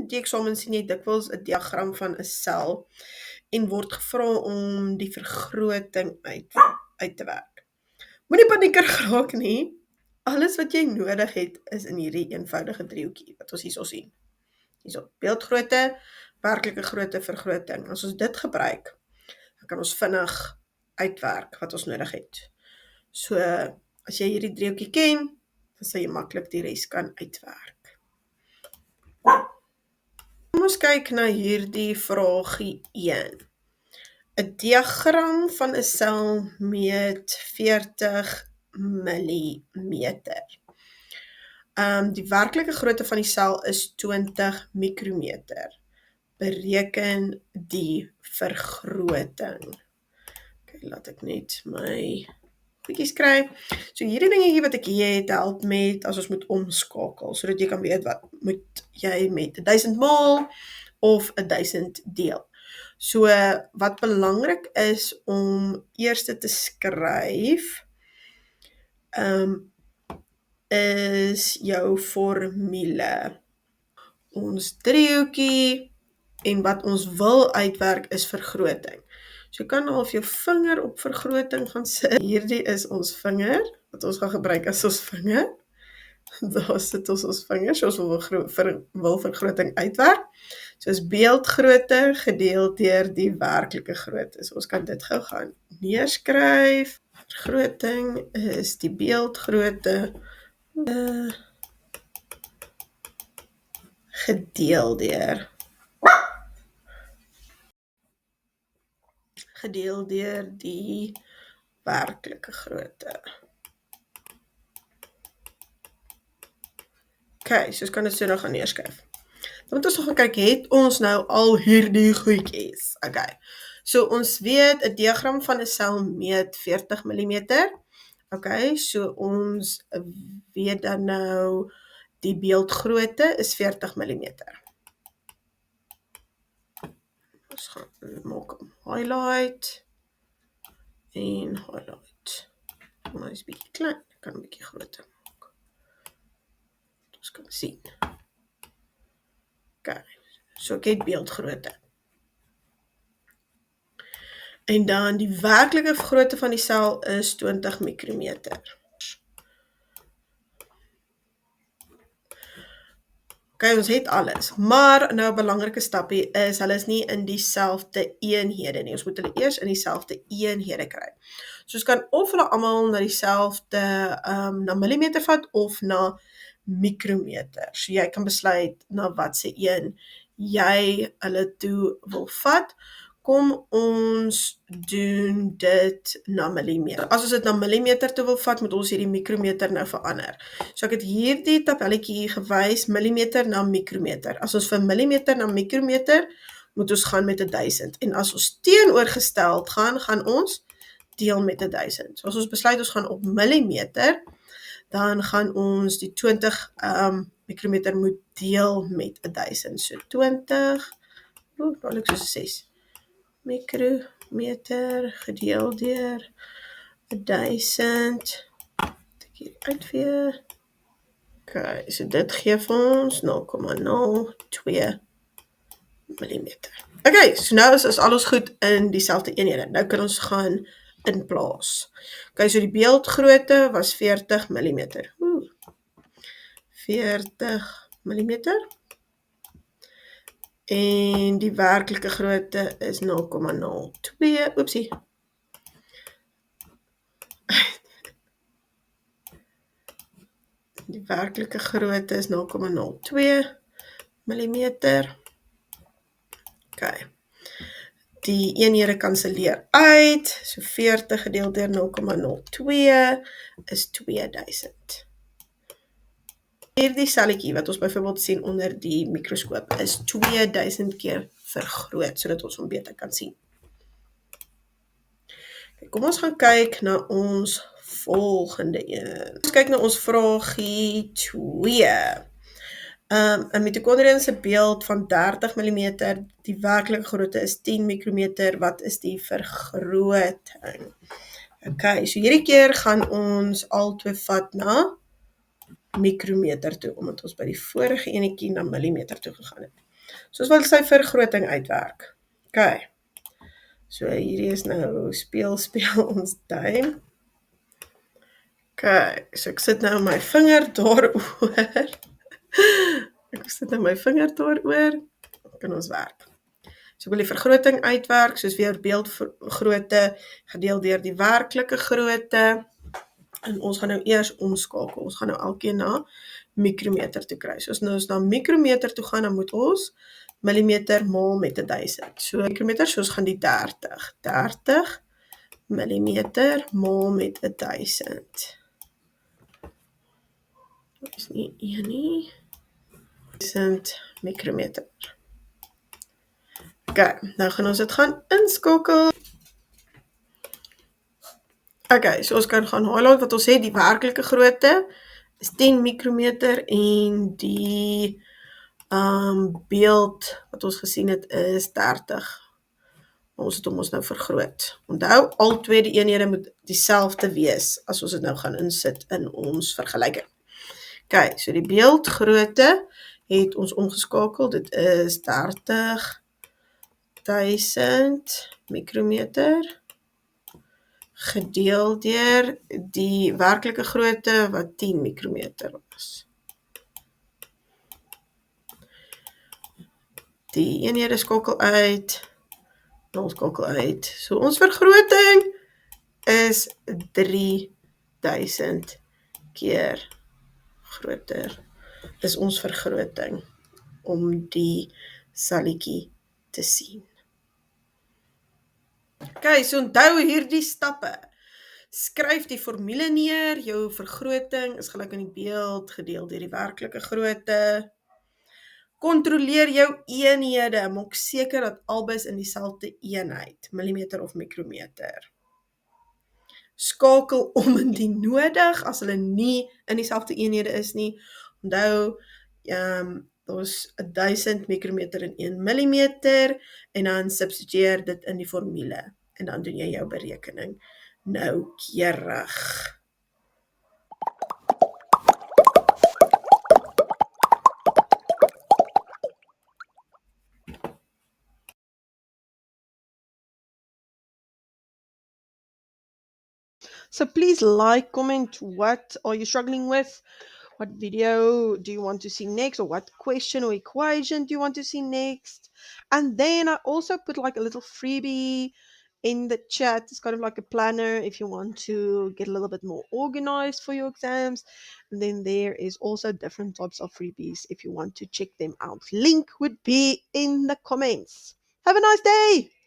in die eksamen sien jy dikwels 'n diagram van 'n sel en word gevra om die vergroting uit te werk. Moenie panieker geraak nie. Alles wat jy nodig het is in hierdie eenvoudige driehoekie wat ons hierso sien. Hierso, beeldgrootte, werklike grootte, vergroting. As ons dit gebruik, dan kan ons vinnig uitwerk wat ons nodig het. So, as jy hierdie driehoekie ken, dan sal jy maklik die res kan uitwerk. Kom ons kyk na hierdie vraagie 1. 'n diagram van 'n sel meet 40 millimeter. Die werklike grootte van die sel is 20 mikrometer. Bereken die vergroting. Okay, laat ek net my goedjies skryf. So hierdie dingetjie wat ek hier het, help met as ons moet omskakel, sodat jy kan weet wat moet jy met 1000 maal of 1000 deel. So wat belangrik is om eers te skryf, is jou formule. Ons driehoekie en wat ons wil uitwerk is vergroting. So jy kan al of jou vinger op vergroting gaan sit. Hierdie is ons vinger, wat ons gaan gebruik as ons vinger. Daar sit ons vinger, so ons wil vergroting uitwerk. So is beeldgrootte gedeel deur die werklike grootte. So ons kan dit gou gaan neerskryf. Vergroting is die beeldgrootte gedeel deur die werklike grootte. Okay, so ons kan dit so nou gaan neerskryf. Dan moet ons nog gaan kyk, het ons nou al hierdie goedjies? Okay, so ons weet 'n diagram van 'n sel meet 40 mm. Okay, so ons weet dan nou die beeldgrootte is 40 mm. Ons gaan maak hom highlight en highlight. Maar is bietjie klein, ek kan 'n bietjie groter maak. Ons kan sien. Okay, so ek het beeldgrootte. En dan die werklike grootte van die sel is 20 mikrometer. Okay, ons het alles, maar nou 'n belangrike stapie is, hulle is nie in dieselfde eenhede nie. Ons moet hulle eers in dieselfde eenhede kry. So ons kan of hulle almal na dieselfde na millimeter vat of na mikrometer. So jy kan besluit na watse een jy hulle toe wil vat. Kom ons doen dit na millimeter. As ons dit na millimeter toe wil vat, moet ons hierdie mikrometer nou verander. So ek het hierdie tabelletjie hier gewys, millimeter na mikrometer. As ons vir millimeter na mikrometer, moet ons gaan met 1000. En as ons teenoorgesteld gaan ons deel met 1000. So as ons besluit ons gaan op millimeter, dan gaan ons die 20 mikrometer moet deel met 1000. So 20, dadelijk soos 6 mikrometer gedeel deur 1000. Ek hier uitvee. Okay, so dit gee vir ons 0,02 millimeter. Okay, so nou is alles goed in dieselfde eenhede. Nou kan ons gaan inplaas. Okay, so die beeldgrootte was 40 millimeter. 40 millimeter. En die werklike grootte is 0,02. Oepsie. Die werklike grootte is 0,02 millimeter. Okay. Die eenhede kanselleer uit. So 40 gedeeld deur 0,02 is 2000. Hierdie selletjie wat ons byvoorbeeld sien onder die mikroskoop is 2000 keer vergroot, sodat ons hom beter kan sien. Okay, kom ons gaan kyk na ons volgende een. Ons kyk na ons vraagie 2. 'n mitokondriën se beeld van 30 mm, die werklike grootte is 10 mikrometer, wat is die vergroting? Okay, so hierdie keer gaan ons albei vat na mikrometer toe, omdat ons by die vorige enetjie na millimeter toe gegaan het. Soos wil sy vergroting uitwerk. OK. So hierdie is nou speel ons duim. OK, so ek sit nou my vinger daaroor. Ek sit nou my vinger daaroor. Kan ons werk. So wil die vergroting uitwerk, soos weer beeldgrootte gedeel deur die werklike grootte. En ons gaan nou eers omskakel. Ons gaan nou elkeen na mikrometer toe kry. So as ons na mikrometer toe gaan, dan moet ons millimeter maal met 1000. So mikrometer, so ons gaan die 30. 30 millimeter maal met 1000. Dit is nie 1 nie. 1000 mikrometer. OK, nou gaan ons dit gaan inskakel. OK, so ons kan gaan highlight wat ons het, die werklike grootte is 10 mikrometer en die beeld wat ons gesien het is 30. Ons het hom ons nou vergroot. Onthou, al twee die eenhede moet dieselfde wees as ons dit nou gaan insit in ons vergelyking. OK, so die beeldgrootte het ons omgeskakel. Dit is 30.000 mikrometer gedeel deur die werklike grootte wat 10 mikrometer was. Die eenhede skakel uit, ons skakel uit. So ons vergroting is 3000 keer groter. Dis ons vergroting om die salletjie te sien. OK, so onthou hierdie stappe. Skryf die formule neer, jou vergroting is gelyk aan die beeld gedeel deur die werklike grootte. Kontroleer jou eenhede, maak seker dat albei in dieselfde eenheid, millimeter of mikrometer. Skakel om indien nodig, as hulle nie in dieselfde eenhede is nie. Onthou, daar's 1000 mikrometer in 1 millimeter, en dan substitueer dit in die formule, en dan doen jy jou berekening noukeurig. So please like, comment, what are you struggling with? What video do you want to see next? Or what question or equation do you want to see next? And then I also put like a little freebie in the chat. It's kind of like a planner if you want to get a little bit more organized for your exams. And then there is also different types of freebies if you want to check them out. Link would be in the comments. Have a nice day.